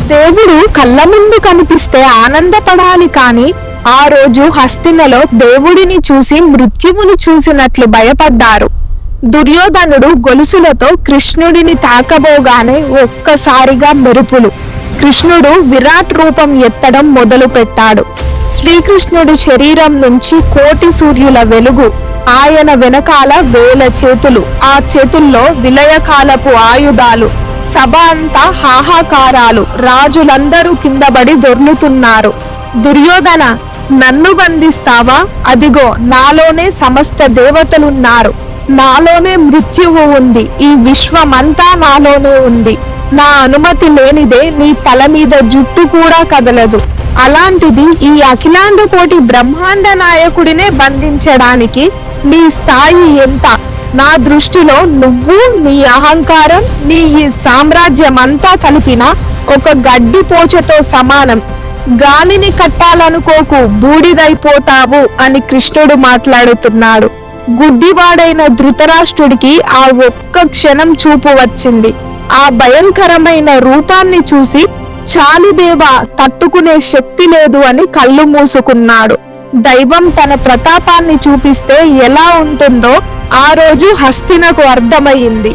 దేవుడు కళ్ళ ముందు కనిపిస్తే ఆనందపడాలి కాని ఆ రోజు హస్తినలో దేవుడిని చూసి మృత్యువును చూసినట్లు భయపడ్డారు. దుర్యోధనుడు గొలుసులతో కృష్ణుడిని తాకబోగానే ఒక్కసారిగా మెరుపులు. కృష్ణుడు విరాట్ రూపం ఎత్తడం మొదలు పెట్టాడు. శ్రీకృష్ణుడి శరీరం నుంచి కోటి సూర్యుల వెలుగు. ఆయన వెనకాల వేల చేతులు, ఆ చేతుల్లో విలయకాలపు ఆయుధాలు. సభ అంతా హాహాకారాలు. రాజులందరూ కిందబడి దొర్లుతున్నారు. దుర్యోధన, నన్ను బంధిస్తావా? అదిగో నాలోనే సమస్త దేవతలున్నారు. నాలోనే మృత్యువు ఉంది. ఈ విశ్వమంతా నాలోనే ఉంది. నా అనుమతి లేనిదే నీ తల మీద జుట్టు కూడా కదలదు. అలాంటిది ఈ అఖిలాండ కోటి బ్రహ్మాండ నాయకుడినే బంధించడానికి నీ స్థాయి ఎంత? నా దృష్టిలో నువ్వు, నీ అహంకారం, నీ ఈ సామ్రాజ్యమంతా కలిపిన ఒక గడ్డి పోచతో సమానం. గాలిని కట్టాలనుకోకు, బూడిదైపోతావు అని కృష్ణుడు మాట్లాడుతున్నాడు. గుడ్డివాడైన ధృతరాష్ట్రుడికి ఆ ఒక్క క్షణం చూపు వచ్చింది. ఆ భయంకరమైన రూపాన్ని చూసి చాలుదేవా, తట్టుకునే శక్తి లేదు అని కళ్ళు మూసుకున్నాడు. దైవం తన ప్రతాపాన్ని చూపిస్తే ఎలా ఉంటుందో ఆ రోజు హస్తినకు అర్థమయ్యింది.